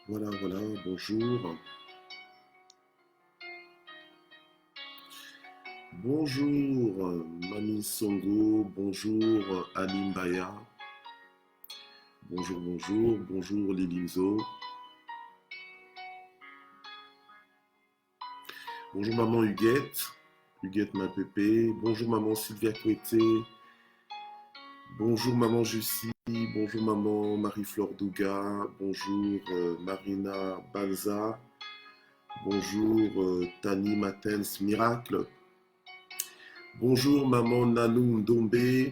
Voilà, voilà, bonjour. Bonjour, Mami Songo, bonjour, Alimbaya. Bonjour, bonjour, bonjour, Lilimzo. Bonjour, maman Huguette. Huguette, ma pépé. Bonjour, maman Sylvia Couetté. Bonjour, maman Jussie. Bonjour, maman Marie-Flore Douga. Bonjour, Marina Balza. Bonjour, Tani Matens Miracle. Bonjour, maman Nanou Ndombe.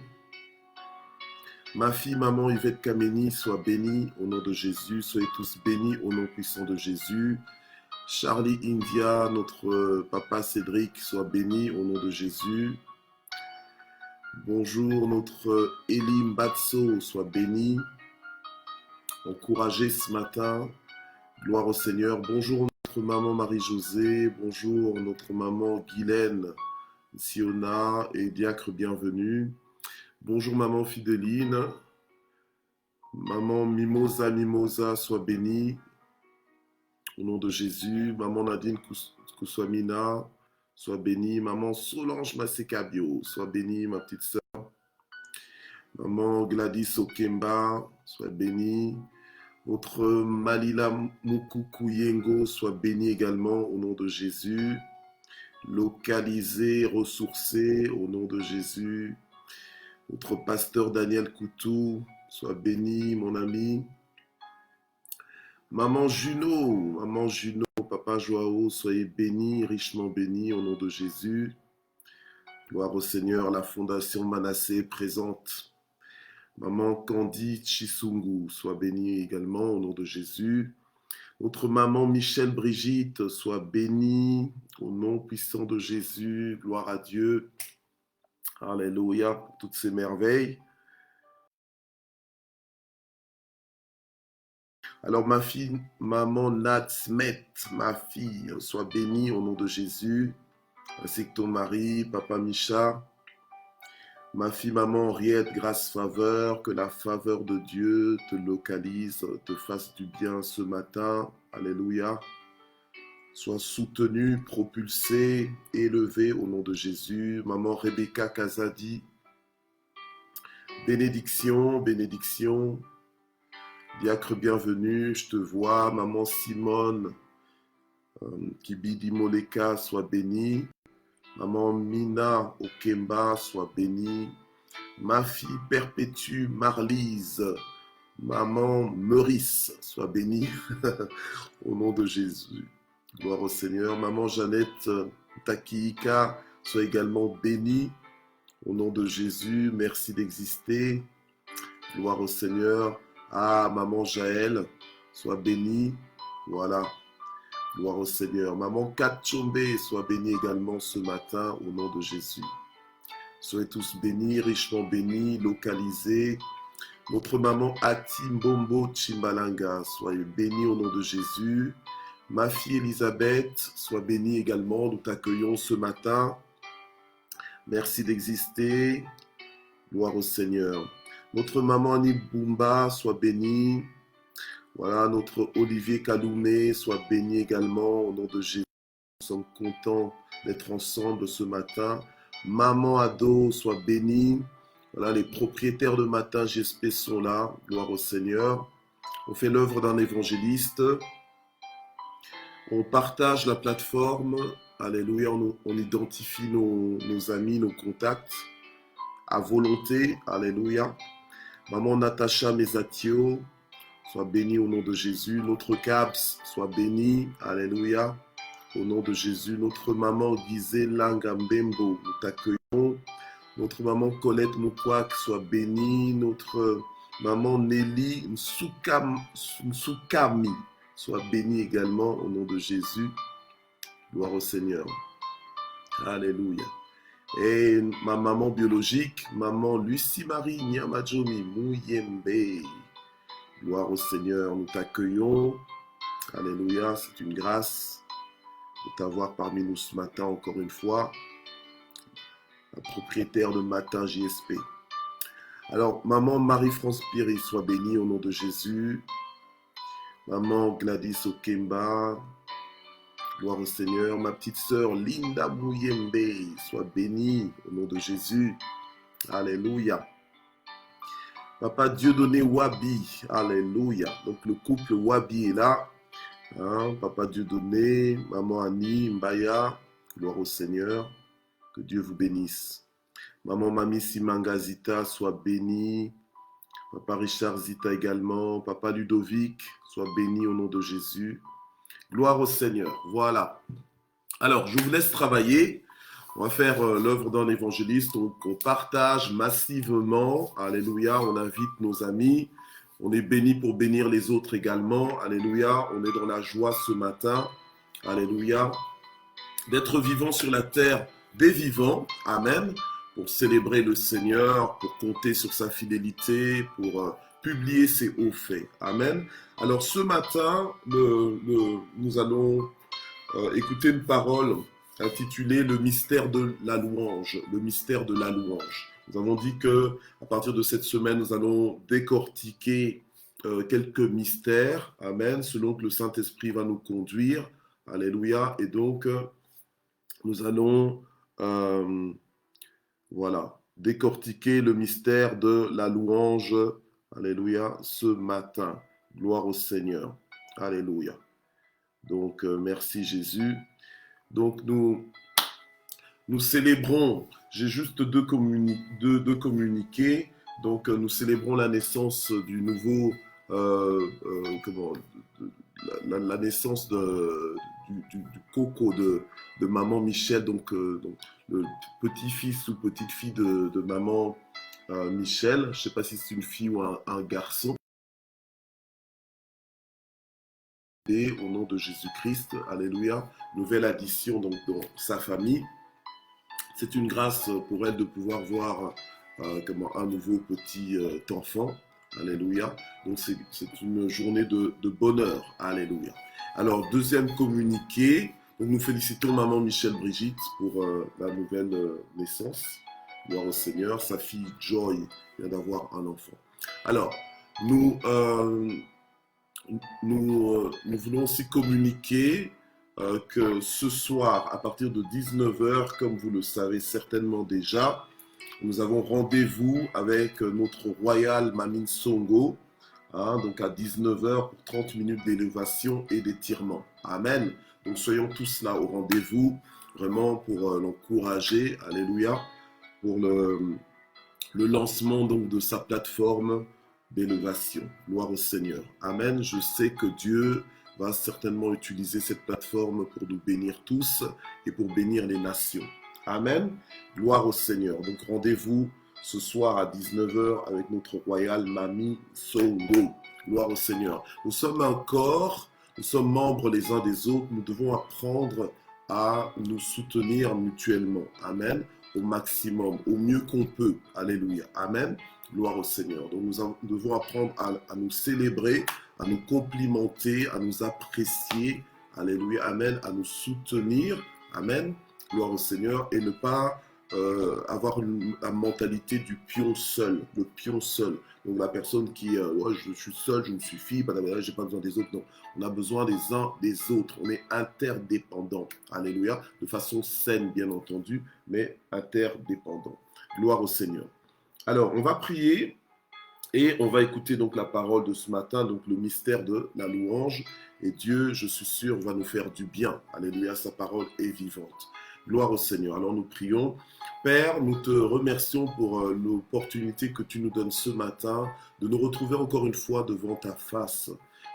Ma fille, maman Yvette Kameni, sois bénie au nom de Jésus. Soyez tous bénis au nom puissant de Jésus. Charlie India, notre papa Cédric, sois béni au nom de Jésus. Bonjour, notre Elie Mbatso, sois béni. Encouragé ce matin. Gloire au Seigneur. Bonjour, notre maman Marie-Josée. Bonjour, notre maman Guylaine Siona et Diacre, bienvenue. Bonjour, maman Fidéline. Maman Mimosa, Mimosa, sois bénie. Au nom de Jésus, maman Nadine Kouswamina, sois bénie. Maman Solange Masekabio, sois bénie, ma petite sœur. Maman Gladys Okemba, sois bénie. Notre Malila Mukukuyengo, sois bénie également au nom de Jésus. Localisé, ressourcé au nom de Jésus. Notre pasteur Daniel Koutou, sois béni, mon ami. Maman Juno, papa Joao, soyez bénis, richement bénis au nom de Jésus. Gloire au Seigneur, la fondation Manassé présente. Maman Candy Chisungu, sois bénie également au nom de Jésus. Notre maman Michel Brigitte, sois bénie au nom puissant de Jésus. Gloire à Dieu. Alléluia pour toutes ces merveilles. Alors ma fille, maman Natsmet, ma fille, sois bénie au nom de Jésus. Ainsi que ton mari, papa Micha. Ma fille, maman Henriette, grâce, faveur, que la faveur de Dieu te localise, te fasse du bien ce matin. Alléluia. Sois soutenue, propulsée, élevée au nom de Jésus. Maman Rebecca Kazadi. Bénédiction, bénédiction. Diacre bienvenue, je te vois. Maman Simone, Kibidi Moleka, sois bénie. Maman Mina Okemba, sois bénie. Ma fille Perpétue Marlise, maman Meurice, sois bénie. Au nom de Jésus. Gloire au Seigneur. Maman Jeannette Takiika, sois également bénie. Au nom de Jésus, merci d'exister. Gloire au Seigneur. Ah, maman Jaël, sois bénie. Voilà. Gloire au Seigneur. Maman Katchombe, sois bénie également ce matin au nom de Jésus. Soyez tous bénis, richement bénis, localisés. Notre maman Ati Mbombo Chimbalanga, soyez bénie au nom de Jésus. Ma fille Elisabeth, sois bénie également. Nous t'accueillons ce matin. Merci d'exister. Gloire au Seigneur. Notre maman Annie Bumba, sois bénie. Voilà, notre Olivier Kaloumé, sois béni également au nom de Jésus. Nous sommes contents d'être ensemble ce matin. Maman Ado, sois bénie. Voilà, les propriétaires de Matin GSP sont là. Gloire au Seigneur. On fait l'œuvre d'un évangéliste. On partage la plateforme. Alléluia. On identifie nos amis, nos contacts à volonté. Alléluia. Maman Natacha Mesatio, sois bénie au nom de Jésus. Notre CAPS, sois bénie. Alléluia. Au nom de Jésus. Notre maman Gisèle Langambembo, nous t'accueillons. Notre maman Colette Moukwak, sois bénie. Notre maman Nelly Nsukami, sois bénie également au nom de Jésus. Gloire au Seigneur. Alléluia. Et ma maman biologique, maman Lucie Marie Nyamajomi Mouyembe. Gloire au Seigneur, nous t'accueillons. Alléluia, c'est une grâce de t'avoir parmi nous ce matin encore une fois. La propriétaire de Matin JSP. Alors, maman Marie-France Piri, sois bénie au nom de Jésus. Maman Gladys Okemba, gloire au Seigneur. Ma petite sœur Linda Mouyembe, sois bénie au nom de Jésus. Alléluia. Papa Dieudonné Wabi, alléluia. Donc le couple Wabi est là. Hein, Papa Dieudonné, Maman Annie, Mbaya, gloire au Seigneur. Que Dieu vous bénisse. Maman Mami Simanga Zita, sois bénie. Papa Richard Zita également. Papa Ludovic, sois béni au nom de Jésus. Gloire au Seigneur. Voilà. Alors, je vous laisse travailler. On va faire l'œuvre d'un évangéliste. Donc, on partage massivement. Alléluia. On invite nos amis. On est béni pour bénir les autres également. Alléluia. On est dans la joie ce matin. Alléluia. D'être vivant sur la terre des vivants. Amen. Pour célébrer le Seigneur, pour compter sur sa fidélité, pour publier ses hauts faits. Amen. Alors ce matin, nous allons écouter une parole intitulée « Le mystère de la louange ». Le mystère de la louange. Nous avons dit qu'à partir de cette semaine, nous allons décortiquer quelques mystères. Amen. Selon que le Saint-Esprit va nous conduire. Alléluia. Et donc, nous allons... voilà, décortiquer le mystère de la louange, alléluia, ce matin. Gloire au Seigneur, alléluia. Donc, merci Jésus. Donc, nous célébrons, j'ai juste deux communiqués. Donc, nous célébrons la naissance du nouveau, la naissance du coco de maman Michel, donc le petit-fils ou petite-fille de maman Michel. Je ne sais pas si c'est une fille ou un garçon. Et au nom de Jésus-Christ, alléluia, nouvelle addition donc dans sa famille. C'est une grâce pour elle de pouvoir voir un nouveau petit enfant. Alléluia. Donc c'est une journée de bonheur. Alléluia. Alors, deuxième communiqué. Donc, nous félicitons maman Michel Brigitte pour la nouvelle naissance. Gloire au Seigneur. Sa fille Joy vient d'avoir un enfant. Alors, nous voulons aussi communiquer que ce soir, à partir de 19h, comme vous le savez certainement déjà, nous avons rendez-vous avec notre royal Mamine Songo, hein, donc à 19h pour 30 minutes d'élévation et d'étirement. Amen. Donc soyons tous là au rendez-vous, vraiment pour l'encourager, alléluia, pour le lancement donc de sa plateforme d'élévation. Gloire au Seigneur. Amen. Je sais que Dieu va certainement utiliser cette plateforme pour nous bénir tous et pour bénir les nations. Amen. Gloire au Seigneur. Donc rendez-vous ce soir à 19h avec notre royal Mami Songo. Gloire au Seigneur. Nous sommes un corps, nous sommes membres les uns des autres. Nous devons apprendre à nous soutenir mutuellement. Amen. Au maximum, au mieux qu'on peut. Alléluia. Amen. Gloire au Seigneur. Donc nous devons apprendre à nous célébrer, à nous complimenter, à nous apprécier. Alléluia. Amen. À nous soutenir. Amen. Gloire au Seigneur. Et ne pas avoir la mentalité du pion seul. Le pion seul. Donc la personne qui, ouais, je suis seul, je me suffis, je n'ai pas besoin des autres. Non, on a besoin des uns des autres. On est interdépendants. Alléluia. De façon saine, bien entendu, mais interdépendants. Gloire au Seigneur. Alors, on va prier et on va écouter donc la parole de ce matin, donc le mystère de la louange. Et Dieu, je suis sûr, va nous faire du bien. Alléluia, sa parole est vivante. Gloire au Seigneur. Alors nous prions. Père, nous te remercions pour l'opportunité que tu nous donnes ce matin de nous retrouver encore une fois devant ta face.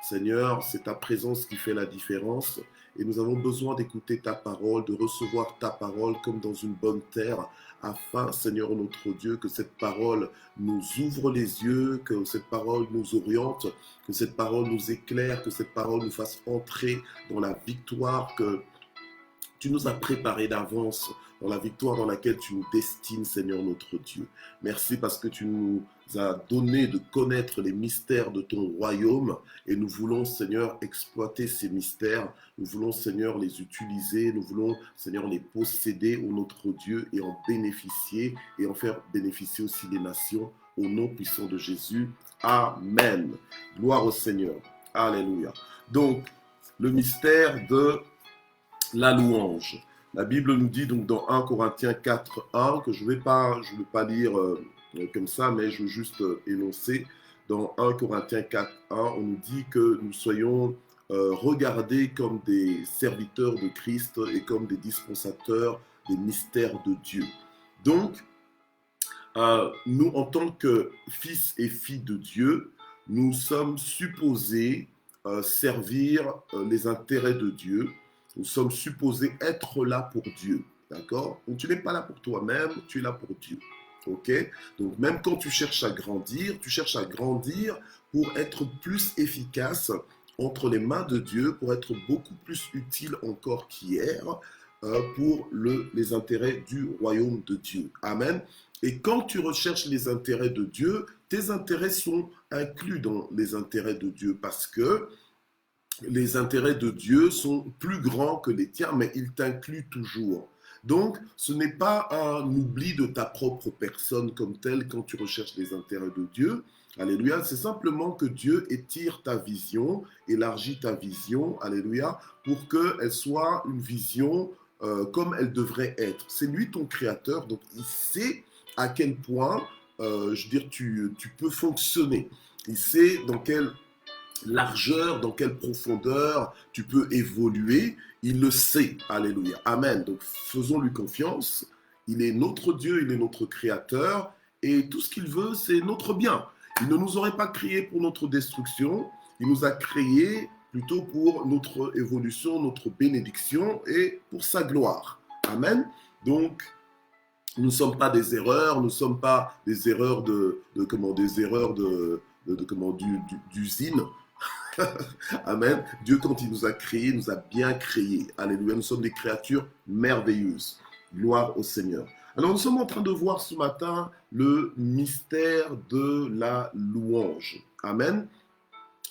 Seigneur, c'est ta présence qui fait la différence et nous avons besoin d'écouter ta parole, de recevoir ta parole comme dans une bonne terre afin, Seigneur notre Dieu, que cette parole nous ouvre les yeux, que cette parole nous oriente, que cette parole nous éclaire, que cette parole nous fasse entrer dans la victoire que tu nous as préparé d'avance, dans la victoire dans laquelle tu nous destines, Seigneur notre Dieu. Merci parce que tu nous as donné de connaître les mystères de ton royaume et nous voulons, Seigneur, exploiter ces mystères. Nous voulons, Seigneur, les utiliser. Nous voulons, Seigneur, les posséder, ô notre Dieu, et en bénéficier et en faire bénéficier aussi les nations au nom puissant de Jésus. Amen. Gloire au Seigneur. Alléluia. Donc, le mystère de la louange. La Bible nous dit donc dans 1 Corinthiens 4, 1, que je ne vais pas lire comme ça, mais je veux juste énoncer. Dans 1 Corinthiens 4, 1, on nous dit que nous soyons regardés comme des serviteurs de Christ et comme des dispensateurs des mystères de Dieu. Donc, nous, en tant que fils et filles de Dieu, nous sommes supposés servir les intérêts de Dieu. Nous sommes supposés être là pour Dieu. D'accord? Donc, tu n'es pas là pour toi-même, tu es là pour Dieu. Ok? Donc, même quand tu cherches à grandir pour être plus efficace entre les mains de Dieu, pour être beaucoup plus utile encore qu'hier pour les intérêts du royaume de Dieu. Amen. Et quand tu recherches les intérêts de Dieu, tes intérêts sont inclus dans les intérêts de Dieu parce que les intérêts de Dieu sont plus grands que les tiens, mais ils t'incluent toujours. Donc, ce n'est pas un oubli de ta propre personne comme telle quand tu recherches les intérêts de Dieu. Alléluia. C'est simplement que Dieu étire ta vision, élargit ta vision, alléluia, pour qu'elle soit une vision comme elle devrait être. C'est lui ton créateur, donc il sait à quel point, tu peux fonctionner. Il sait dans quelle largeur, dans quelle profondeur tu peux évoluer. Il le sait. Alléluia. Amen. Donc faisons-lui confiance. Il est notre Dieu, il est notre créateur. Et tout ce qu'il veut, c'est notre bien. Il ne nous aurait pas créés pour notre destruction. Il nous a créés plutôt pour notre évolution, notre bénédiction et pour sa gloire. Amen. Donc, nous ne sommes pas des erreurs, nous ne sommes pas des erreurs d'usine. Amen. Dieu, quand il nous a créés, nous a bien créés. Alléluia. Nous sommes des créatures merveilleuses. Gloire au Seigneur. Alors, nous sommes en train de voir ce matin le mystère de la louange. Amen.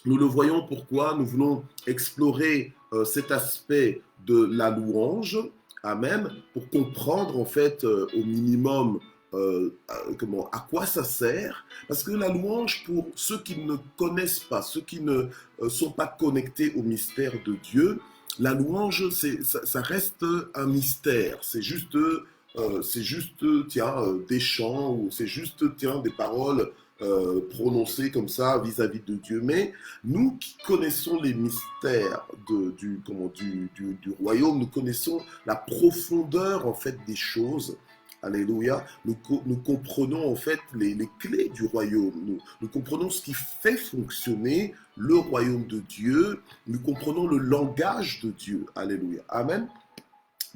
Nous le voyons pourquoi nous voulons explorer cet aspect de la louange. Amen. Pour comprendre en fait au minimum à quoi ça sert. Parce que la louange, pour ceux qui ne connaissent pas, ceux qui ne sont pas connectés au mystère de Dieu, la louange, ça reste un mystère. C'est juste, des chants ou c'est juste, des paroles prononcées comme ça vis-à-vis de Dieu. Mais nous qui connaissons les mystères du royaume, nous connaissons la profondeur en fait des choses. Alléluia. Nous comprenons en fait les clés du royaume. Nous comprenons ce qui fait fonctionner le royaume de Dieu. Nous comprenons le langage de Dieu. Alléluia. Amen.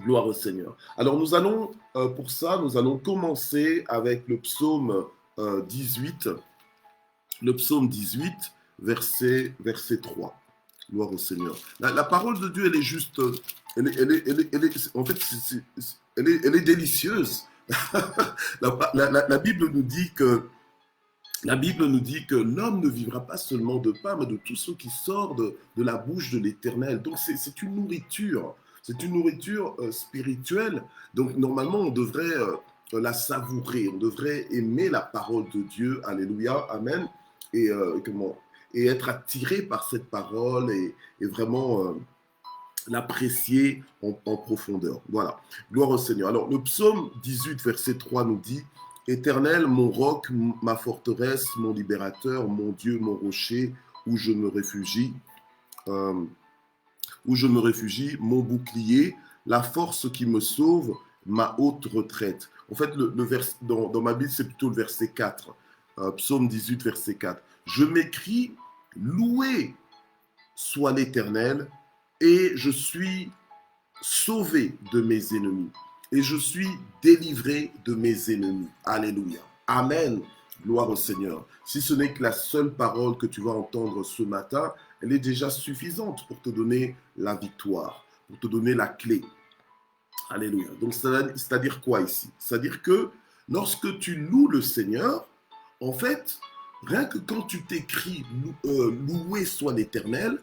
Gloire au Seigneur. Alors nous allons, pour ça, nous allons commencer avec le psaume 18. Le psaume 18, verset 3. Gloire au Seigneur. La parole de Dieu, elle est juste, elle est délicieuse. La Bible nous dit que l'homme ne vivra pas seulement de pain, mais de tout ce qui sort de la bouche de l'Éternel. Donc c'est une nourriture, spirituelle. Donc normalement on devrait la savourer, on devrait aimer la parole de Dieu. Alléluia, amen. Et être attiré par cette parole et vraiment l'apprécier en profondeur. Voilà. Gloire au Seigneur. Alors, le psaume 18, verset 3 nous dit « Éternel, mon roc, ma forteresse, mon libérateur, mon Dieu, mon rocher, où je me réfugie, mon bouclier, la force qui me sauve, ma haute retraite. » En fait, dans ma Bible, c'est plutôt le verset 4. Psaume 18, verset 4. « Je m'écris, loué soit l'Éternel, et je suis sauvé de mes ennemis. Et je suis délivré de mes ennemis. » Alléluia. Amen. Gloire au Seigneur. Si ce n'est que la seule parole que tu vas entendre ce matin, elle est déjà suffisante pour te donner la victoire, pour te donner la clé. Alléluia. Donc, c'est-à-dire quoi ici? C'est-à-dire que lorsque tu loues le Seigneur, en fait, rien que quand tu t'écris loué soit l'Éternel,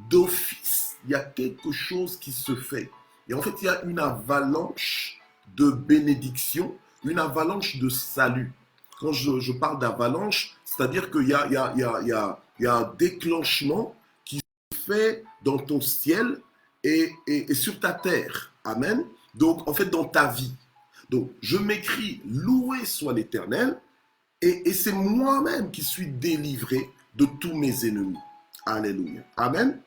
d'office, il y a quelque chose qui se fait. Et en fait, il y a une avalanche de bénédiction, une avalanche de salut. Quand je parle d'avalanche, c'est-à-dire qu'il y a un déclenchement qui se fait dans ton ciel et sur ta terre. Amen. Donc, en fait, dans ta vie. Donc, je m'écris, loué soit l'Éternel, et c'est moi-même qui suis délivré de tous mes ennemis. Alléluia. Amen.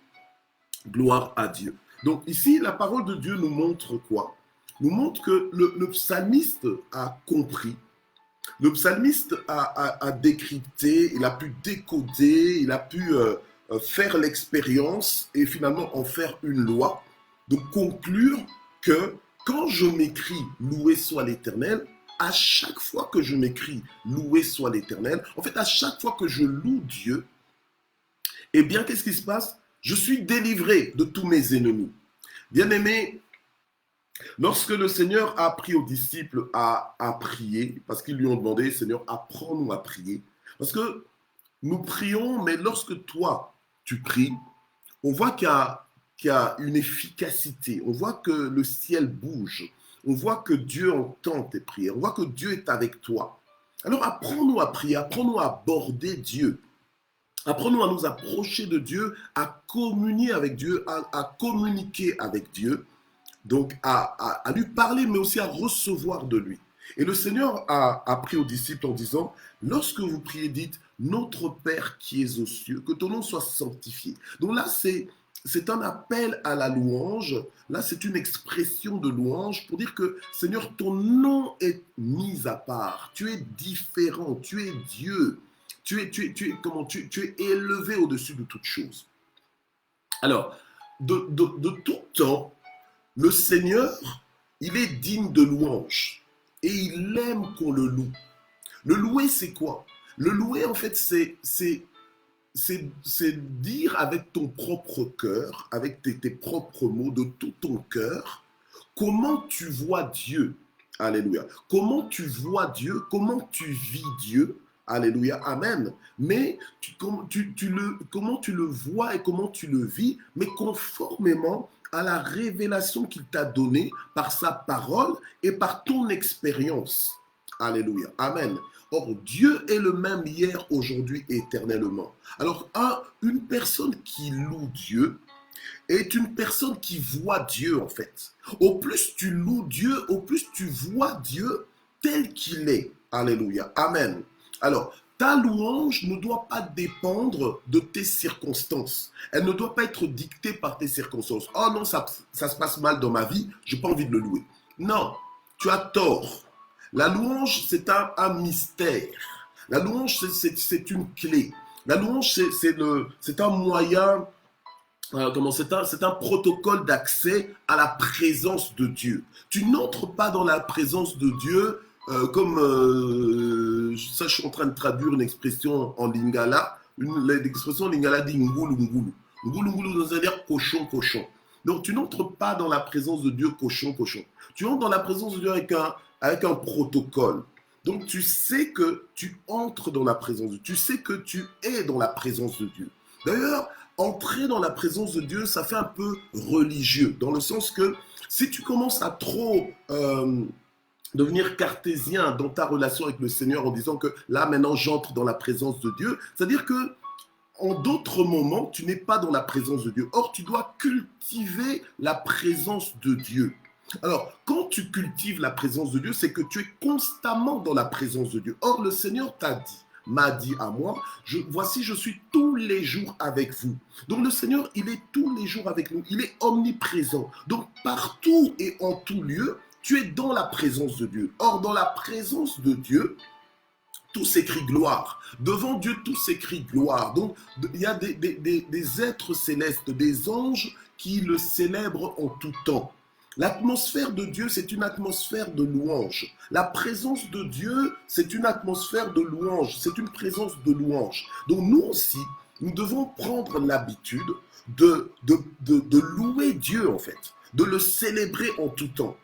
Gloire à Dieu. Donc ici, la parole de Dieu nous montre quoi? Nous montre que le psalmiste a compris, le psalmiste a décrypté, il a pu décoder, il a pu faire l'expérience et finalement en faire une loi, de conclure que quand je m'écris loué soit l'Éternel, à chaque fois que je m'écris loué soit l'Éternel, en fait à chaque fois que je loue Dieu, eh bien qu'est-ce qui se passe? Je suis délivré de tous mes ennemis. Bien-aimé, lorsque le Seigneur a appris aux disciples à prier, parce qu'ils lui ont demandé, Seigneur, apprends-nous à prier. Parce que nous prions, mais lorsque toi, tu pries, on voit qu'il y a une efficacité, on voit que le ciel bouge, on voit que Dieu entend tes prières, on voit que Dieu est avec toi. Alors apprends-nous à prier, apprends-nous à aborder Dieu. Apprenons à nous approcher de Dieu, à communier avec Dieu, à communiquer avec Dieu, donc à lui parler, mais aussi à recevoir de lui. Et le Seigneur a appris aux disciples en disant, lorsque vous priez, dites, notre Père qui es aux cieux, que ton nom soit sanctifié. Donc là, c'est un appel à la louange. Là, c'est une expression de louange pour dire que, Seigneur, ton nom est mis à part. Tu es différent, tu es Dieu. Tu es élevé au-dessus de toute chose. Alors, de tout temps, le Seigneur, il est digne de louange et il aime qu'on le loue. Le louer, c'est quoi? Le louer, en fait, c'est dire avec ton propre cœur, avec tes propres mots, de tout ton cœur, comment tu vois Dieu. Alléluia. Comment tu vois Dieu, comment tu vis Dieu. Alléluia, amen. Mais comment tu le vois et comment tu le vis, mais conformément à la révélation qu'il t'a donnée par sa parole et par ton expérience. Alléluia, amen. Or, Dieu est le même hier, aujourd'hui et éternellement. Alors, une personne qui loue Dieu est une personne qui voit Dieu, en fait. Au plus tu loues Dieu, au plus tu vois Dieu tel qu'il est. Alléluia, amen. Alors, ta louange ne doit pas dépendre de tes circonstances. Elle ne doit pas être dictée par tes circonstances. Oh non, ça se passe mal dans ma vie, je n'ai pas envie de le louer. Non, tu as tort. La louange, c'est un mystère. La louange, c'est une clé. La louange, c'est un moyen, c'est un protocole d'accès à la présence de Dieu. Tu n'entres pas dans la présence de Dieu ça, je suis en train de traduire une expression en lingala. L'expression en lingala dit ngulu ngulu. Ngulu ngulu, ça veut dire cochon, cochon. Donc, tu n'entres pas dans la présence de Dieu cochon, cochon. Tu entres dans la présence de Dieu avec un protocole. Donc, tu sais que tu entres dans la présence de Dieu. Tu sais que tu es dans la présence de Dieu. D'ailleurs, entrer dans la présence de Dieu, ça fait un peu religieux, dans le sens que si tu commences à trop devenir cartésien dans ta relation avec le Seigneur en disant que là, maintenant, j'entre dans la présence de Dieu, c'est-à-dire que en d'autres moments, tu n'es pas dans la présence de Dieu. Or, tu dois cultiver la présence de Dieu. Alors, quand tu cultives la présence de Dieu, c'est que tu es constamment dans la présence de Dieu. Or, le Seigneur m'a dit à moi, voici, je suis tous les jours avec vous. Donc, le Seigneur, il est tous les jours avec nous. Il est omniprésent. Donc, partout et en tout lieu, tu es dans la présence de Dieu. Or, dans la présence de Dieu, tout s'écrit gloire. Devant Dieu, tout s'écrit gloire. Donc, il y a des êtres célestes, des anges qui le célèbrent en tout temps. L'atmosphère de Dieu, c'est une atmosphère de louange. La présence de Dieu, c'est une atmosphère de louange. C'est une présence de louange. Donc, nous aussi, nous devons prendre l'habitude de louer Dieu, en fait, de le célébrer en tout temps.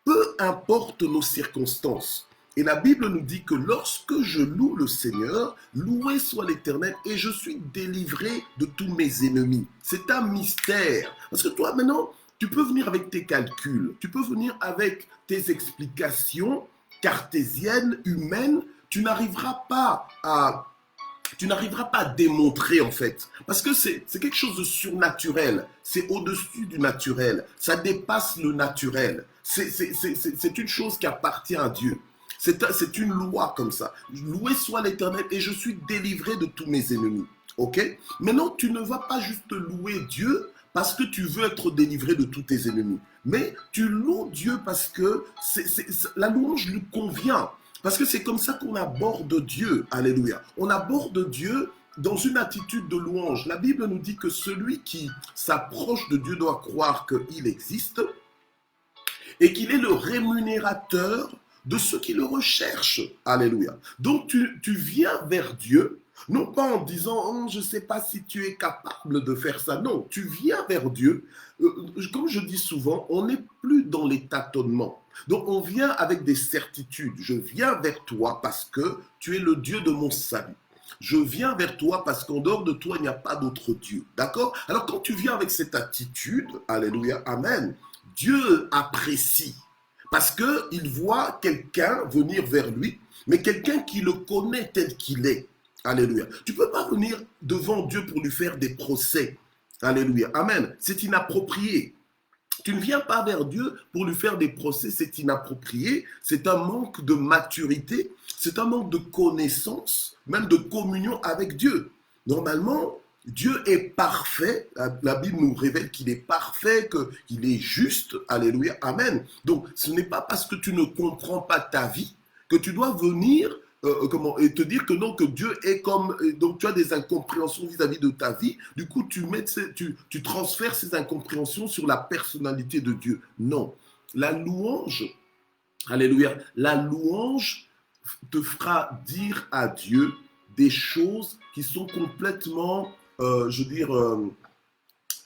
Peu importe nos circonstances. Et la Bible nous dit que lorsque je loue le Seigneur, loué soit l'Éternel et je suis délivré de tous mes ennemis. C'est un mystère. Parce que toi, maintenant, tu peux venir avec tes calculs, tu peux venir avec tes explications cartésiennes, humaines, tu n'arriveras pas à démontrer en fait. Parce que c'est quelque chose de surnaturel. C'est au-dessus du naturel. Ça dépasse le naturel. C'est une chose qui appartient à Dieu. C'est une loi comme ça. Loué soit l'Éternel et je suis délivré de tous mes ennemis. Ok? Maintenant, tu ne vas pas juste louer Dieu parce que tu veux être délivré de tous tes ennemis. Mais tu loues Dieu parce que la louange lui convient. Parce que c'est comme ça qu'on aborde Dieu. Alléluia. On aborde Dieu dans une attitude de louange. La Bible nous dit que celui qui s'approche de Dieu doit croire qu'il existe et qu'il est le rémunérateur de ceux qui le recherchent. Alléluia. Donc tu viens vers Dieu, non pas en disant oh, je ne sais pas si tu es capable de faire ça. Non, tu viens vers Dieu. Comme je dis souvent, on n'est plus dans les tâtonnements. Donc on vient avec des certitudes. Je viens vers toi parce que tu es le Dieu de mon salut. Je viens vers toi parce qu'en dehors de toi, il n'y a pas d'autre Dieu. D'accord? Alors quand tu viens avec cette attitude, alléluia, amen, Dieu apprécie. Parce qu'il voit quelqu'un venir vers lui, mais quelqu'un qui le connaît tel qu'il est. Alléluia. Tu ne peux pas venir devant Dieu pour lui faire des procès. Alléluia. Amen. C'est inapproprié. Tu ne viens pas vers Dieu pour lui faire des procès, c'est inapproprié. C'est un manque de maturité, c'est un manque de connaissance, même de communion avec Dieu. Normalement, Dieu est parfait. La Bible nous révèle qu'il est parfait, qu'il est juste. Alléluia. Amen. Donc, ce n'est pas parce que tu ne comprends pas ta vie que tu dois venir et te dire que non, que Dieu est comme... donc, tu as des incompréhensions vis-à-vis de ta vie. Du coup, tu transfères ces incompréhensions sur la personnalité de Dieu. Non. La louange, alléluia, la louange te fera dire à Dieu des choses qui sont complètement,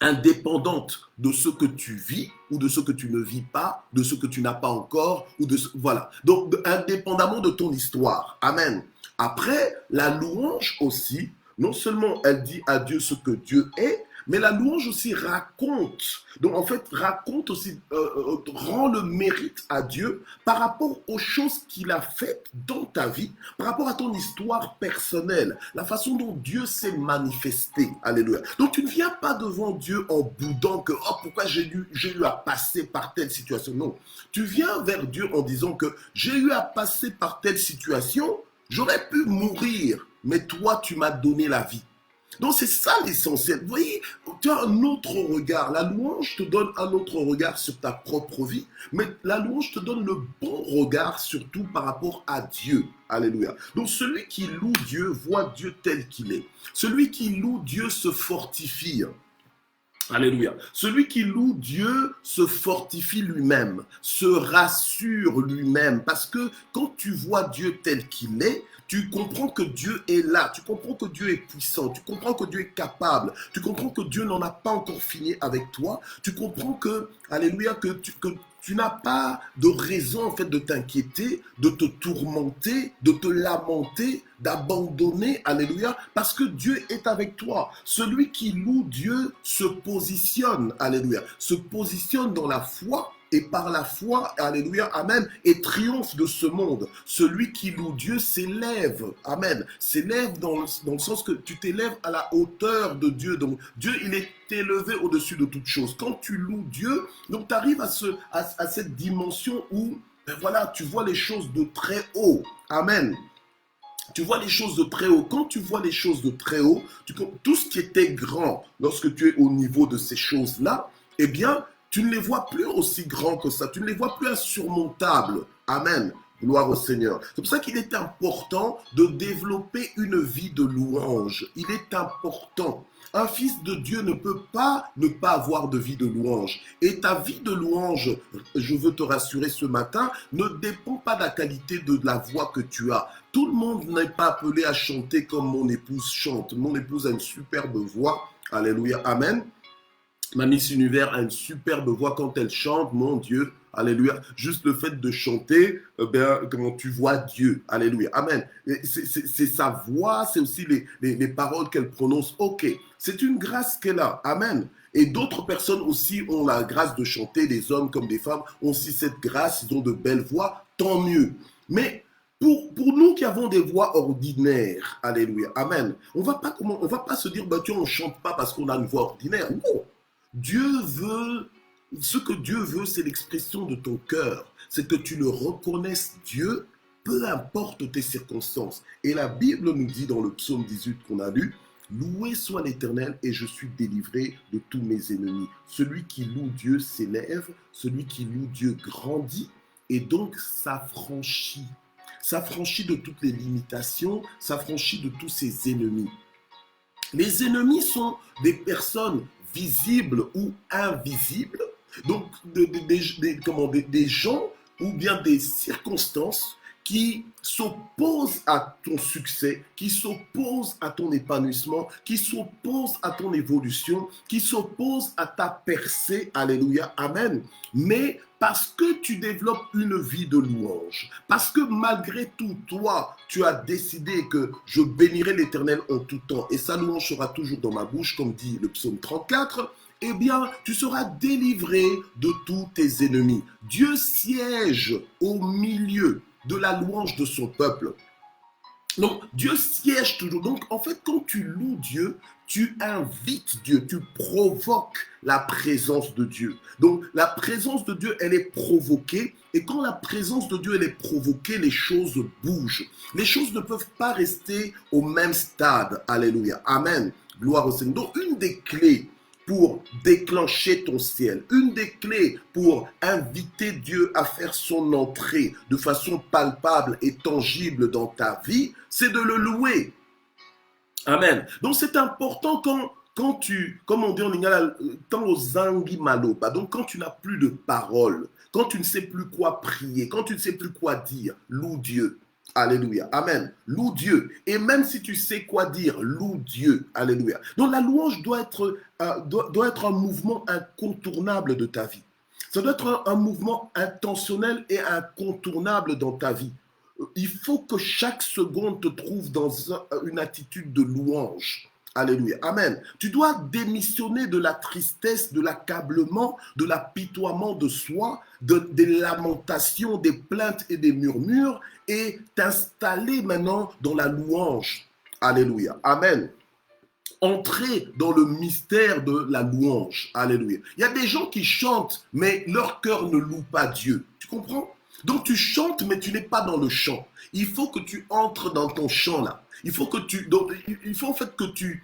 indépendante de ce que tu vis ou de ce que tu ne vis pas, de ce que tu n'as pas encore, voilà. Donc, indépendamment de ton histoire. Amen. Après, la louange aussi, non seulement elle dit à Dieu ce que Dieu est, mais la louange aussi raconte. Donc, en fait, raconte aussi, rend le mérite à Dieu par rapport aux choses qu'il a faites dans ta vie, par rapport à ton histoire personnelle, la façon dont Dieu s'est manifesté. Alléluia. Donc, tu ne viens pas devant Dieu en boudant que, oh, pourquoi j'ai eu à passer par telle situation. Non. Tu viens vers Dieu en disant que j'ai eu à passer par telle situation, j'aurais pu mourir, mais toi, tu m'as donné la vie. Donc c'est ça l'essentiel. Vous voyez, tu as un autre regard. La louange te donne un autre regard sur ta propre vie, mais la louange te donne le bon regard surtout par rapport à Dieu. Alléluia. Donc celui qui loue Dieu voit Dieu tel qu'il est. Celui qui loue Dieu se fortifie. Alléluia. Celui qui loue Dieu se fortifie lui-même, se rassure lui-même, parce que quand tu vois Dieu tel qu'il est, tu comprends que Dieu est là, tu comprends que Dieu est puissant, tu comprends que Dieu est capable, tu comprends que Dieu n'en a pas encore fini avec toi, tu comprends que, alléluia, que tu n'as pas de raison en fait de t'inquiéter, de te tourmenter, de te lamenter, d'abandonner, alléluia, parce que Dieu est avec toi. Celui qui loue Dieu se positionne, alléluia, se positionne dans la foi et par la foi, alléluia, amen, et triomphe de ce monde. Celui qui loue Dieu s'élève, amen, s'élève dans le sens que tu t'élèves à la hauteur de Dieu. Donc Dieu, il est élevé au-dessus de toute chose. Quand tu loues Dieu, donc tu arrives à cette dimension où, ben voilà, tu vois les choses de très haut, amen. Tu vois les choses de très haut. Quand tu vois les choses de très haut, tout ce qui était grand, lorsque tu es au niveau de ces choses-là, eh bien, tu ne les vois plus aussi grands que ça. Tu ne les vois plus insurmontables. Amen. Gloire au Seigneur. C'est pour ça qu'il est important de développer une vie de louange. Il est important. Un fils de Dieu ne peut pas ne pas avoir de vie de louange. Et ta vie de louange, je veux te rassurer ce matin, ne dépend pas de la qualité de la voix que tu as. Tout le monde n'est pas appelé à chanter comme mon épouse chante. Mon épouse a une superbe voix. Alléluia. Amen. Ma Miss Univers a une superbe voix quand elle chante, mon Dieu, alléluia. Juste le fait de chanter, comment tu vois Dieu, alléluia, amen. C'est sa voix, c'est aussi les paroles qu'elle prononce, ok. C'est une grâce qu'elle a, amen. Et d'autres personnes aussi ont la grâce de chanter, des hommes comme des femmes ont aussi cette grâce, ils ont de belles voix, tant mieux. Mais Pour nous qui avons des voix ordinaires, alléluia, amen, on va pas se dire, bah, tiens, on ne chante pas parce qu'on a une voix ordinaire. Non, Dieu veut, ce que Dieu veut, c'est l'expression de ton cœur. C'est que tu le reconnaisses, Dieu, peu importe tes circonstances. Et la Bible nous dit dans le psaume 18 qu'on a lu, loué soit l'Éternel et je suis délivré de tous mes ennemis. Celui qui loue Dieu s'élève, celui qui loue Dieu grandit et donc s'affranchit. S'affranchit de toutes les limitations, s'affranchit de tous ses ennemis. Les ennemis sont des personnes visibles ou invisibles, donc des gens ou bien des circonstances qui s'opposent à ton succès, qui s'opposent à ton épanouissement, qui s'opposent à ton évolution, qui s'opposent à ta percée, alléluia, amen. Mais parce que tu développes une vie de louange, parce que malgré tout, toi, tu as décidé que je bénirai l'Éternel en tout temps et sa louange sera toujours dans ma bouche, comme dit le psaume 34, eh bien, tu seras délivré de tous tes ennemis. Dieu siège au milieu de la louange de son peuple. Donc, Dieu siège toujours. Donc, en fait, quand tu loues Dieu, tu invites Dieu, tu provoques la présence de Dieu. Donc, la présence de Dieu, elle est provoquée. Et quand la présence de Dieu, elle est provoquée, les choses bougent. Les choses ne peuvent pas rester au même stade. Alléluia. Amen. Gloire au Seigneur. Donc, une des clés pour déclencher ton ciel, une des clés pour inviter Dieu à faire son entrée de façon palpable et tangible dans ta vie, c'est de le louer. Amen. Donc c'est important quand tu, comme on dit en lingala, donc quand tu n'as plus de paroles, quand tu ne sais plus quoi prier, quand tu ne sais plus quoi dire, loue Dieu. Alléluia. Amen. Loue Dieu. Et même si tu sais quoi dire, loue Dieu. Alléluia. Donc la louange doit être un mouvement incontournable de ta vie. Ça doit être un mouvement intentionnel et incontournable dans ta vie. Il faut que chaque seconde te trouve dans une attitude de louange. Alléluia. Amen. Tu dois démissionner de la tristesse, de l'accablement, de l'apitoiement de soi, des lamentations, des plaintes et des murmures et t'installer maintenant dans la louange. Alléluia. Amen. Entrer dans le mystère de la louange. Alléluia. Il y a des gens qui chantent, mais leur cœur ne loue pas Dieu. Tu comprends? Donc tu chantes, mais tu n'es pas dans le chant. Il faut que tu entres dans ton chant là. Il faut en fait que tu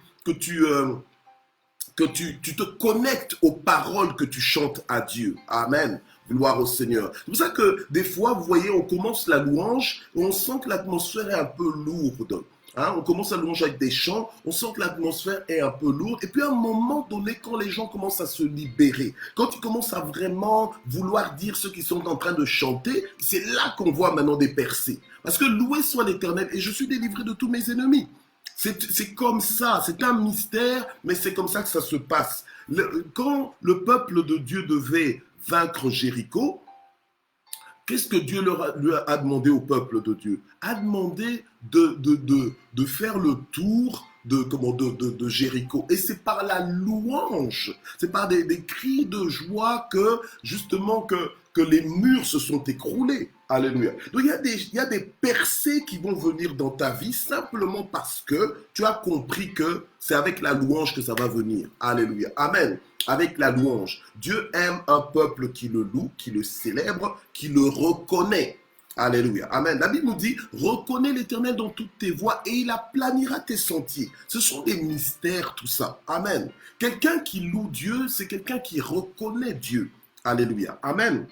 te connectes aux paroles que tu chantes à Dieu. Amen. Gloire au Seigneur. C'est pour ça que des fois, vous voyez, on commence la louange et on sent que l'atmosphère est un peu lourde. Hein, on commence à louange avec des chants, on sent que l'atmosphère est un peu lourde. Et puis à un moment donné, quand les gens commencent à se libérer, quand ils commencent à vraiment vouloir dire ce qu'ils sont en train de chanter, c'est là qu'on voit maintenant des percées. Parce que loué soit l'Éternel et je suis délivré de tous mes ennemis. C'est comme ça, c'est un mystère, mais c'est comme ça que ça se passe. Quand le peuple de Dieu devait vaincre Jéricho, qu'est-ce que Dieu lui a demandé au peuple de Dieu? A demandé de faire le tour de Jéricho. Et c'est par la louange, c'est par des cris de joie que justement que les murs se sont écroulés. Alléluia. Donc il y a des percées qui vont venir dans ta vie simplement parce que tu as compris que c'est avec la louange que ça va venir. Alléluia. Amen. Avec la louange. Dieu aime un peuple qui le loue, qui le célèbre, qui le reconnaît. Alléluia. Amen. La Bible nous dit, reconnais l'Éternel dans toutes tes voies et il aplanira tes sentiers. Ce sont des mystères tout ça. Amen. Quelqu'un qui loue Dieu, c'est quelqu'un qui reconnaît Dieu. Alléluia. Amen.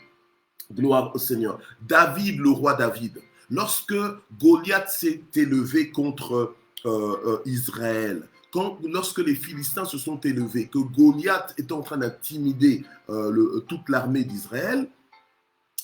Gloire au Seigneur. David, le roi David, lorsque Goliath s'est élevé contre Israël, lorsque les Philistins se sont élevés, que Goliath était en train d'intimider toute l'armée d'Israël,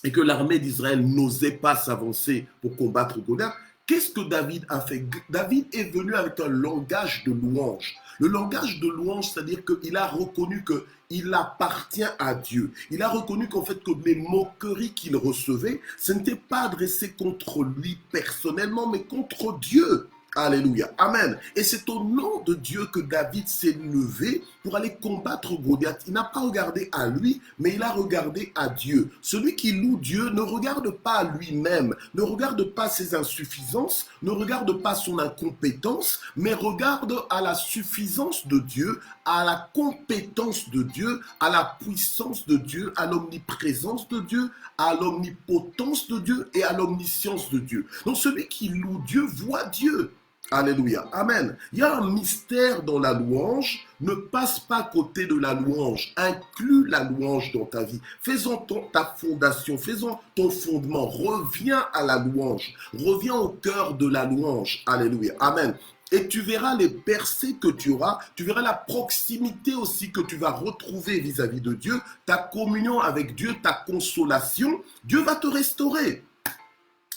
et que l'armée d'Israël n'osait pas s'avancer pour combattre Goliath, qu'est-ce que David a fait? David est venu avec un langage de louange. Le langage de louange, c'est-à-dire qu'il a reconnu qu'il appartient à Dieu. Il a reconnu qu'en fait, que les moqueries qu'il recevait, ce n'était pas adressé contre lui personnellement, mais contre Dieu. Alléluia. Amen. Et c'est au nom de Dieu que David s'est levé pour aller combattre Goliath. Il n'a pas regardé à lui, mais il a regardé à Dieu. Celui qui loue Dieu ne regarde pas à lui-même, ne regarde pas ses insuffisances, ne regarde pas son incompétence, mais regarde à la suffisance de Dieu, à la compétence de Dieu, à la puissance de Dieu, à l'omniprésence de Dieu, à l'omnipotence de Dieu et à l'omniscience de Dieu. Donc celui qui loue Dieu voit Dieu. Alléluia. Amen. Il y a un mystère dans la louange. Ne passe pas à côté de la louange. Inclus la louange dans ta vie. Fais-en ta fondation. Fais-en ton fondement. Reviens à la louange. Reviens au cœur de la louange. Alléluia. Amen. Et tu verras les percées que tu auras, tu verras la proximité aussi que tu vas retrouver vis-à-vis de Dieu, ta communion avec Dieu, ta consolation. Dieu va te restaurer.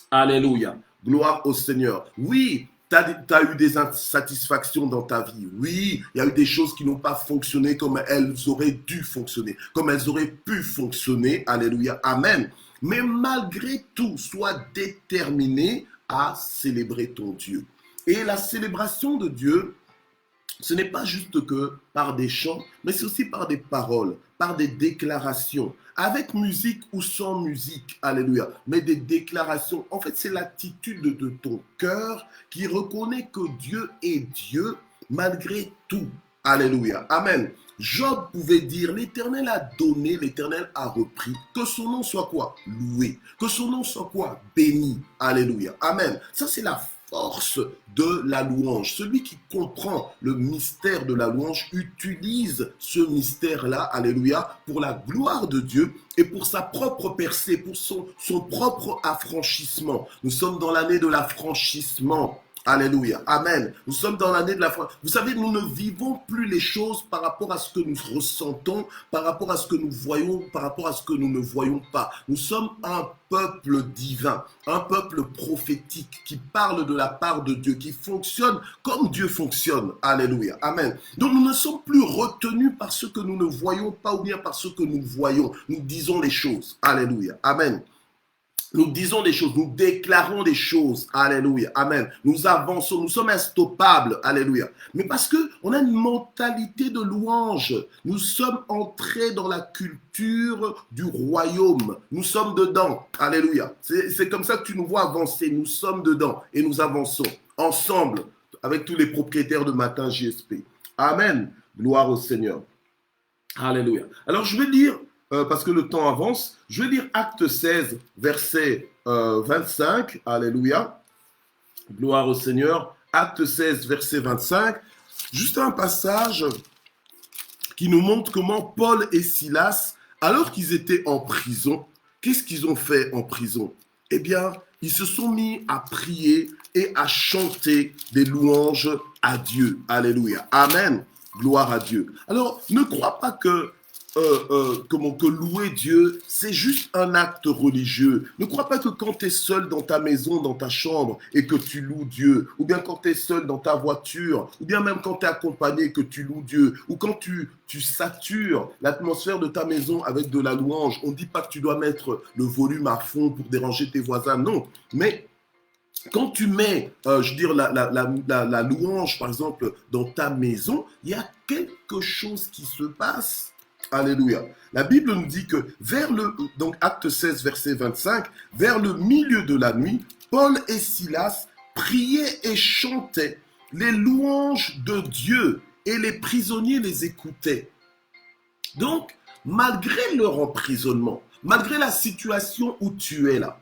Alléluia. Gloire au Seigneur. Oui, tu as eu des insatisfactions dans ta vie. Oui, il y a eu des choses qui n'ont pas fonctionné comme elles auraient dû fonctionner, comme elles auraient pu fonctionner. Alléluia. Amen. Mais malgré tout, sois déterminé à célébrer ton Dieu. Et la célébration de Dieu, ce n'est pas juste que par des chants, mais c'est aussi par des paroles, par des déclarations, avec musique ou sans musique, alléluia, mais des déclarations. En fait, c'est l'attitude de ton cœur qui reconnaît que Dieu est Dieu malgré tout, alléluia, amen. Job pouvait dire, l'Éternel a donné, l'Éternel a repris, que son nom soit quoi? Loué, que son nom soit quoi? Béni, alléluia, amen. Ça, c'est la force de la louange. Celui qui comprend le mystère de la louange utilise ce mystère-là, alléluia, pour la gloire de Dieu et pour sa propre percée, pour son propre affranchissement. Nous sommes dans l'année de l'affranchissement. Alléluia. Amen. Nous sommes dans l'année de la foi. Vous savez, nous ne vivons plus les choses par rapport à ce que nous ressentons, par rapport à ce que nous voyons, par rapport à ce que nous ne voyons pas. Nous sommes un peuple divin, un peuple prophétique qui parle de la part de Dieu, qui fonctionne comme Dieu fonctionne. Alléluia. Amen. Donc nous ne sommes plus retenus par ce que nous ne voyons pas ou bien par ce que nous voyons. Nous disons les choses. Alléluia. Amen. Nous disons des choses, nous déclarons des choses, alléluia, amen. Nous avançons, nous sommes instoppables, alléluia. Mais parce qu'on a une mentalité de louange, nous sommes entrés dans la culture du royaume, nous sommes dedans, alléluia. C'est comme ça que tu nous vois avancer, nous sommes dedans et nous avançons ensemble avec tous les propriétaires de Matin JSP. Amen, gloire au Seigneur. Alléluia. Alors je vais dire, parce que le temps avance, je vais lire Acte 16, verset 25. Alléluia. Gloire au Seigneur. Acte 16, verset 25. Juste un passage qui nous montre comment Paul et Silas, alors qu'ils étaient en prison, qu'est-ce qu'ils ont fait en prison? Eh bien, ils se sont mis à prier et à chanter des louanges à Dieu. Alléluia. Amen. Gloire à Dieu. Alors, ne crois pas que que louer Dieu, c'est juste un acte religieux. Ne crois pas que quand tu es seul dans ta maison, dans ta chambre, et que tu loues Dieu, ou bien quand tu es seul dans ta voiture, ou bien même quand tu es accompagné et que tu loues Dieu, ou quand tu satures l'atmosphère de ta maison avec de la louange. On ne dit pas que tu dois mettre le volume à fond pour déranger tes voisins, non. Mais quand tu mets, je veux dire, la louange, par exemple, dans ta maison, il y a quelque chose qui se passe. Alléluia. La Bible nous dit que donc acte 16, verset 25, vers le milieu de la nuit, Paul et Silas priaient et chantaient les louanges de Dieu et les prisonniers les écoutaient. Donc, malgré leur emprisonnement, malgré la situation où tu es là,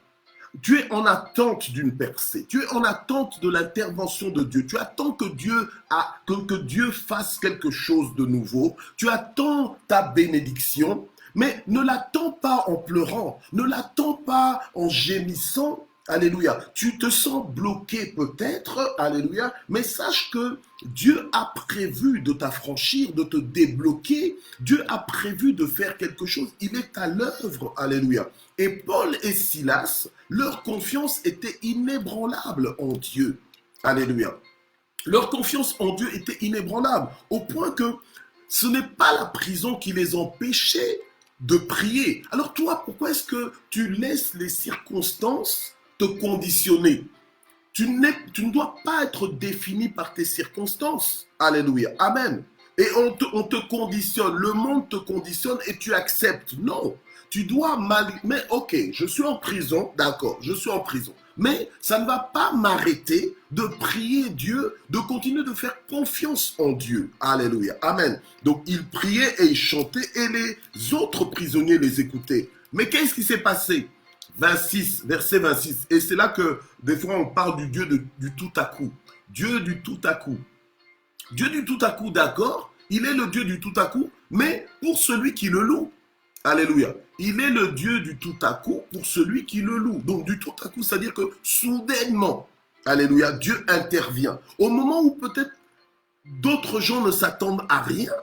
tu es en attente d'une percée, tu es en attente de l'intervention de Dieu, tu attends que Dieu fasse quelque chose de nouveau, tu attends ta bénédiction, mais ne l'attends pas en pleurant, ne l'attends pas en gémissant, alléluia. Tu te sens bloqué peut-être, alléluia, mais sache que Dieu a prévu de t'affranchir, de te débloquer, Dieu a prévu de faire quelque chose, il est à l'œuvre, alléluia. Et Paul et Silas, leur confiance était inébranlable en Dieu. Alléluia. Leur confiance en Dieu était inébranlable, au point que ce n'est pas la prison qui les empêchait de prier. Alors toi, pourquoi est-ce que tu laisses les circonstances te conditionner? tu ne dois pas être défini par tes circonstances. Alléluia. Amen. Et on te conditionne, le monde te conditionne et tu acceptes. Non, tu dois mais ok, je suis en prison, d'accord, je suis en prison. Mais ça ne va pas m'arrêter de prier Dieu, de continuer de faire confiance en Dieu. Alléluia. Amen. Donc il priait et il chantait et les autres prisonniers les écoutaient. Mais qu'est-ce qui s'est passé? 26, verset 26. Et c'est là que des fois on parle du Dieu du tout à coup. Dieu du tout à coup. Dieu du tout à coup, d'accord, il est le Dieu du tout à coup, mais pour celui qui le loue. Alléluia. Il est le Dieu du tout à coup pour celui qui le loue. Donc du tout à coup, c'est-à-dire que soudainement, alléluia, Dieu intervient. Au moment où peut-être d'autres gens ne s'attendent à rien,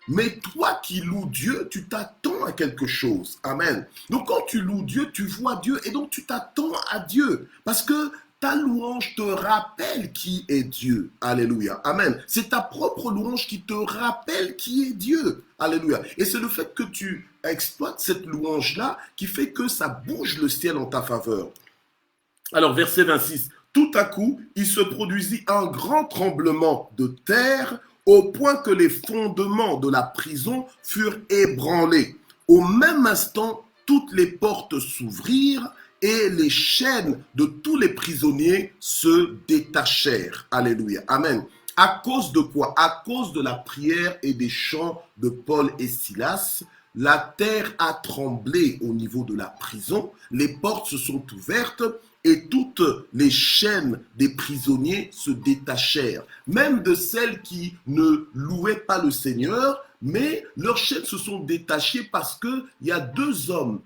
mais toi qui loues Dieu, tu t'attends à quelque chose. Amen. Donc quand tu loues Dieu, tu vois Dieu et donc tu t'attends à Dieu. Parce que ta louange te rappelle qui est Dieu. Alléluia. Amen. C'est ta propre louange qui te rappelle qui est Dieu. Alléluia. Et c'est le fait que tu exploites cette louange-là qui fait que ça bouge le ciel en ta faveur. Alors, verset 26. Tout à coup, il se produisit un grand tremblement de terre au point que les fondements de la prison furent ébranlés. Au même instant, toutes les portes s'ouvrirent et les chaînes de tous les prisonniers se détachèrent. Alléluia. Amen. À cause de quoi? À cause de la prière et des chants de Paul et Silas, la terre a tremblé au niveau de la prison, les portes se sont ouvertes et toutes les chaînes des prisonniers se détachèrent. Même de celles qui ne louaient pas le Seigneur, mais leurs chaînes se sont détachées parce qu'il y a deux hommes,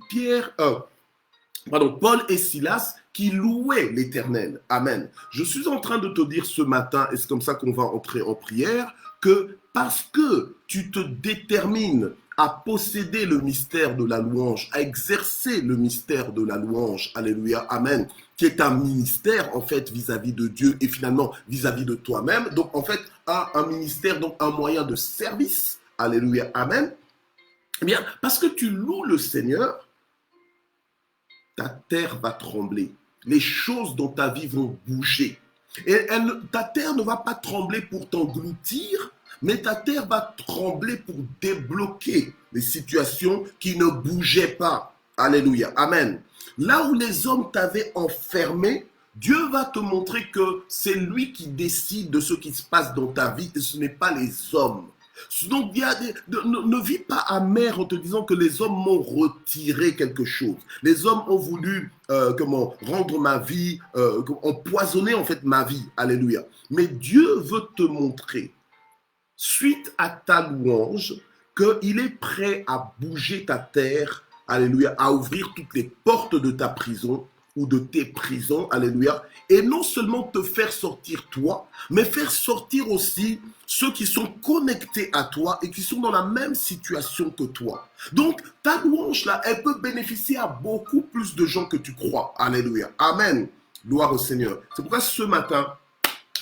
Paul et Silas, qui louaient l'Éternel. Amen. Je suis en train de te dire ce matin, et c'est comme ça qu'on va entrer en prière, que parce que tu te détermines à posséder le mystère de la louange, à exercer le mystère de la louange, alléluia, amen, qui est un ministère en fait vis-à-vis de Dieu et finalement vis-à-vis de toi-même, donc en fait un ministère, donc un moyen de service, alléluia, amen, eh bien, parce que tu loues le Seigneur, ta terre va trembler. Les choses dans ta vie vont bouger. Et ta terre ne va pas trembler pour t'engloutir, mais ta terre va trembler pour débloquer les situations qui ne bougeaient pas. Alléluia. Amen. Là où les hommes t'avaient enfermé, Dieu va te montrer que c'est lui qui décide de ce qui se passe dans ta vie et ce n'est pas les hommes. Donc, ne vis pas amer en te disant que les hommes m'ont retiré quelque chose. Les hommes ont voulu rendre ma vie, empoisonner en fait ma vie. Alléluia. Mais Dieu veut te montrer, suite à ta louange, qu'il est prêt à bouger ta terre, alléluia, à ouvrir toutes les portes de ta prison ou de tes prisons, alléluia, et non seulement te faire sortir toi, mais faire sortir aussi ceux qui sont connectés à toi et qui sont dans la même situation que toi. Donc, ta louange là, elle peut bénéficier à beaucoup plus de gens que tu crois, alléluia, amen, gloire au Seigneur. C'est pourquoi ce matin,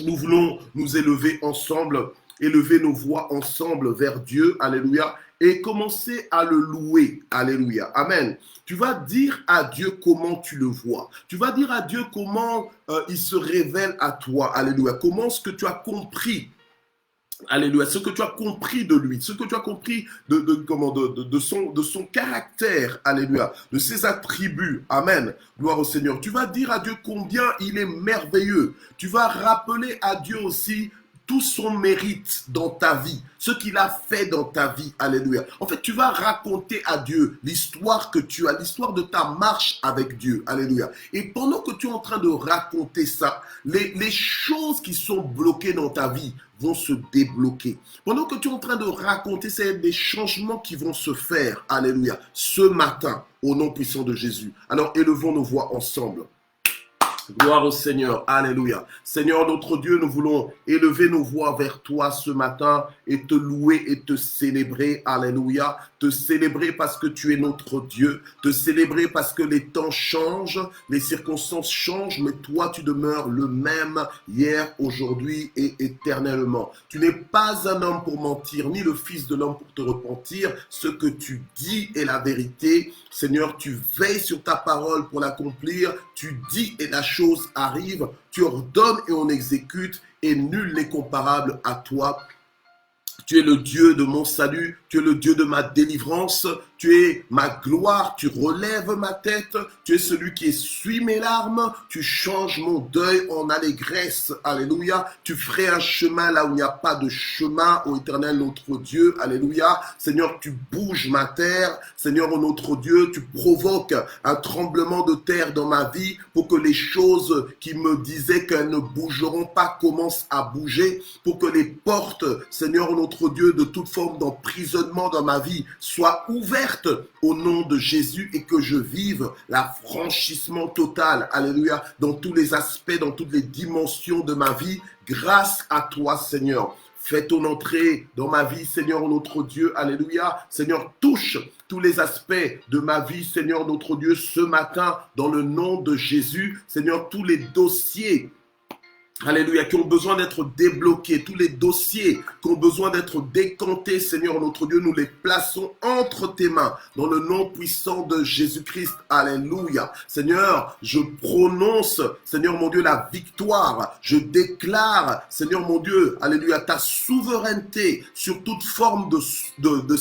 nous voulons nous élever ensemble, élever nos voix ensemble vers Dieu, alléluia, et commencer à le louer, alléluia, amen. Tu vas dire à Dieu comment tu le vois. Tu vas dire à Dieu comment il se révèle à toi, alléluia, comment ce que tu as compris, alléluia, ce que tu as compris de lui, ce que tu as compris de son caractère, alléluia, de ses attributs, amen, gloire au Seigneur. Tu vas dire à Dieu combien il est merveilleux. Tu vas rappeler à Dieu aussi tout son mérite dans ta vie, ce qu'il a fait dans ta vie, alléluia. En fait, tu vas raconter à Dieu l'histoire que tu as, l'histoire de ta marche avec Dieu, alléluia. Et pendant que tu es en train de raconter ça, les choses qui sont bloquées dans ta vie vont se débloquer. Pendant que tu es en train de raconter, c'est des changements qui vont se faire, alléluia, ce matin, au nom puissant de Jésus. Alors, élevons nos voix ensemble. Gloire au Seigneur, alléluia. Seigneur notre Dieu, nous voulons élever nos voix vers toi ce matin et te louer et te célébrer, alléluia. Te célébrer parce que tu es notre Dieu, te célébrer parce que les temps changent, les circonstances changent, mais toi tu demeures le même hier, aujourd'hui et éternellement. Tu n'es pas un homme pour mentir, ni le fils de l'homme pour te repentir. Ce que tu dis est la vérité. Seigneur, tu veilles sur ta parole pour l'accomplir, tu dis et la chose arrive, tu ordonnes et on exécute, et nul n'est comparable à toi. Tu es le Dieu de mon salut, tu es le Dieu de ma délivrance, tu es ma gloire, tu relèves ma tête, tu es celui qui essuie mes larmes, tu changes mon deuil en allégresse, alléluia. Tu ferais un chemin là où il n'y a pas de chemin, ô Éternel notre Dieu, alléluia. Seigneur, tu bouges ma terre, Seigneur, ô notre Dieu, tu provoques un tremblement de terre dans ma vie pour que les choses qui me disaient qu'elles ne bougeront pas commencent à bouger, pour que les portes, Seigneur, ô notre Dieu, de toute forme d'emprisonnement dans ma vie soient ouvertes au nom de Jésus et que je vive l'affranchissement total, alléluia, dans tous les aspects, dans toutes les dimensions de ma vie, grâce à toi, Seigneur. Fais ton entrée dans ma vie, Seigneur notre Dieu, alléluia. Seigneur, touche tous les aspects de ma vie, Seigneur notre Dieu, ce matin, dans le nom de Jésus. Seigneur, tous les dossiers, alléluia, qui ont besoin d'être débloqués, tous les dossiers qui ont besoin d'être décantés, Seigneur notre Dieu, nous les plaçons entre tes mains, dans le nom puissant de Jésus-Christ, alléluia. Seigneur, je prononce, Seigneur mon Dieu, la victoire, je déclare, Seigneur mon Dieu, alléluia, ta souveraineté sur toute forme de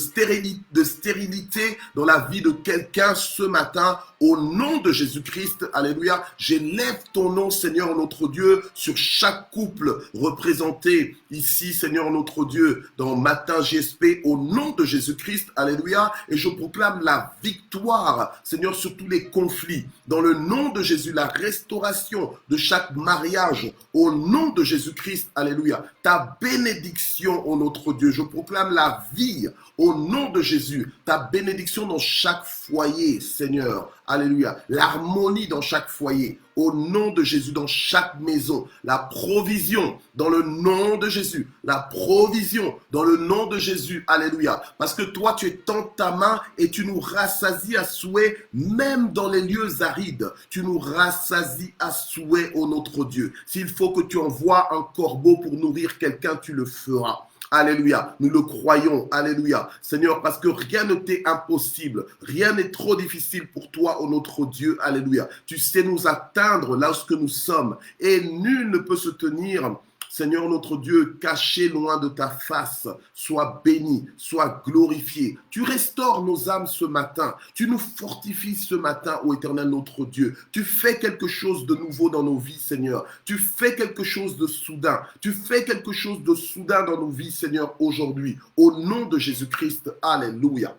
stérilité dans la vie de quelqu'un ce matin, au nom de Jésus-Christ, alléluia. J'élève ton nom, Seigneur notre Dieu, sur chaque couple représenté ici, Seigneur notre Dieu, dans Matin GSP, au nom de Jésus-Christ, alléluia. Et je proclame la victoire, Seigneur, sur tous les conflits. Dans le nom de Jésus, la restauration de chaque mariage, au nom de Jésus-Christ, alléluia. Ta bénédiction, ô notre Dieu. Je proclame la vie, au nom de Jésus. Ta bénédiction dans chaque foyer, Seigneur. Alléluia. L'harmonie dans chaque foyer, au nom de Jésus, dans chaque maison. La provision dans le nom de Jésus. La provision dans le nom de Jésus. Alléluia. Parce que toi, tu étends ta main et tu nous rassasies à souhait, même dans les lieux arides. Tu nous rassasies à souhait, ô notre Dieu. S'il faut que tu envoies un corbeau pour nourrir quelqu'un, tu le feras. Alléluia, nous le croyons, alléluia. Seigneur, parce que rien ne t'est impossible, rien n'est trop difficile pour toi, ô notre Dieu, alléluia. Tu sais nous atteindre là où nous sommes et nul ne peut se tenir, Seigneur notre Dieu, caché loin de ta face. Sois béni, sois glorifié. Tu restaures nos âmes ce matin. Tu nous fortifies ce matin, ô Éternel notre Dieu. Tu fais quelque chose de nouveau dans nos vies, Seigneur. Tu fais quelque chose de soudain. Tu fais quelque chose de soudain dans nos vies, Seigneur, aujourd'hui. Au nom de Jésus-Christ, alléluia.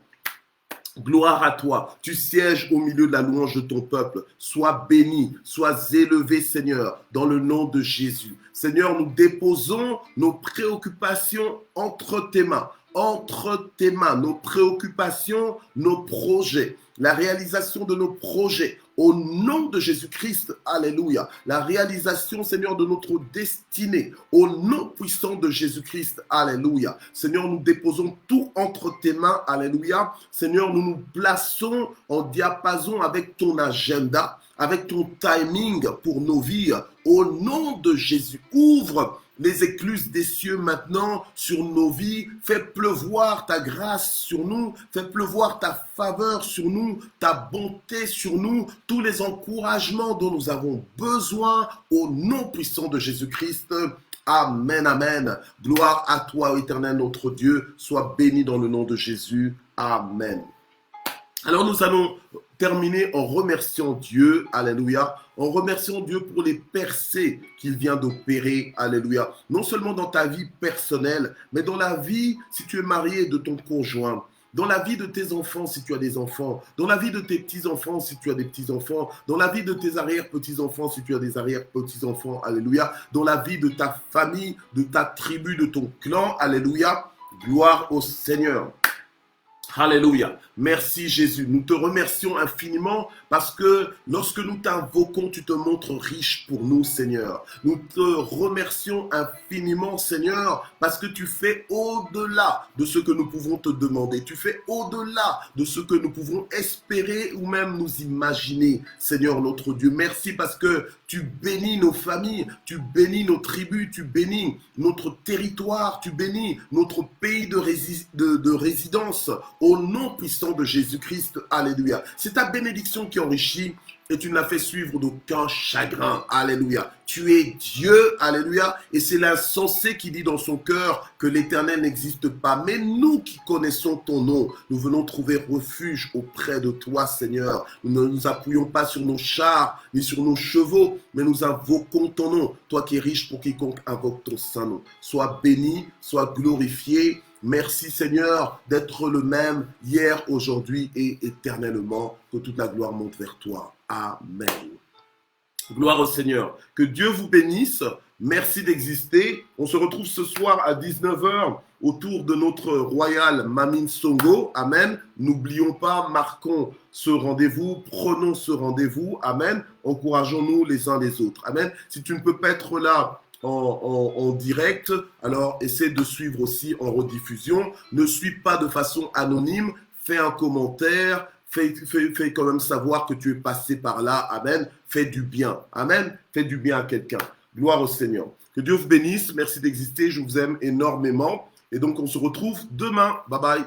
Gloire à toi, tu sièges au milieu de la louange de ton peuple. Sois béni, sois élevé, Seigneur, dans le nom de Jésus. Seigneur, nous déposons nos préoccupations entre tes mains. Entre tes mains, nos préoccupations, nos projets, la réalisation de nos projets. Au nom de Jésus-Christ, alléluia. La réalisation, Seigneur, de notre destinée. Au nom puissant de Jésus-Christ, alléluia. Seigneur, nous déposons tout entre tes mains, alléluia. Seigneur, nous nous plaçons en diapason avec ton agenda, avec ton timing pour nos vies. Au nom de Jésus, ouvre les écluses des cieux maintenant sur nos vies. Fais pleuvoir ta grâce sur nous. Fais pleuvoir ta faveur sur nous, ta bonté sur nous, tous les encouragements dont nous avons besoin au nom puissant de Jésus-Christ. Amen, amen. Gloire à toi, Éternel notre Dieu. Sois béni dans le nom de Jésus. Amen. Alors nous allons terminer en remerciant Dieu, alléluia, en remerciant Dieu pour les percées qu'il vient d'opérer, alléluia. Non seulement dans ta vie personnelle, mais dans la vie, si tu es marié, de ton conjoint, dans la vie de tes enfants si tu as des enfants, dans la vie de tes petits-enfants si tu as des petits-enfants, dans la vie de tes arrière-petits-enfants si tu as des arrière-petits-enfants, alléluia, dans la vie de ta famille, de ta tribu, de ton clan, alléluia, gloire au Seigneur. Alléluia. Merci Jésus. Nous te remercions infiniment parce que lorsque nous t'invoquons, tu te montres riche pour nous, Seigneur. Nous te remercions infiniment, Seigneur, parce que tu fais au-delà de ce que nous pouvons te demander. Tu fais au-delà de ce que nous pouvons espérer ou même nous imaginer, Seigneur notre Dieu. Merci parce que tu bénis nos familles, tu bénis nos tribus, tu bénis notre territoire, tu bénis notre pays de résidence. Au nom puissant de Jésus-Christ, alléluia. C'est ta bénédiction qui enrichit et tu ne l'as fait suivre d'aucun chagrin. Alléluia. Tu es Dieu, alléluia, et c'est l'insensé qui dit dans son cœur que l'Éternel n'existe pas. Mais nous qui connaissons ton nom, nous venons trouver refuge auprès de toi, Seigneur. Nous ne nous appuyons pas sur nos chars ni sur nos chevaux, mais nous invoquons ton nom, toi qui es riche pour quiconque invoque ton saint nom. Sois béni, sois glorifié. Merci Seigneur d'être le même hier, aujourd'hui et éternellement. Que toute la gloire monte vers toi. Amen. Gloire au Seigneur. Que Dieu vous bénisse. Merci d'exister. On se retrouve ce soir à 19h autour de notre royal Mamine Songo. Amen. N'oublions pas, marquons ce rendez-vous, prenons ce rendez-vous. Amen. Encourageons-nous les uns les autres. Amen. Si tu ne peux pas être là en direct, alors essaie de suivre aussi en rediffusion. Ne suis pas de façon anonyme. Fais un commentaire. Fais quand même savoir que tu es passé par là. Amen. Fais du bien. Amen. Fais du bien à quelqu'un. Gloire au Seigneur. Que Dieu vous bénisse. Merci d'exister. Je vous aime énormément. Et donc, on se retrouve demain. Bye bye.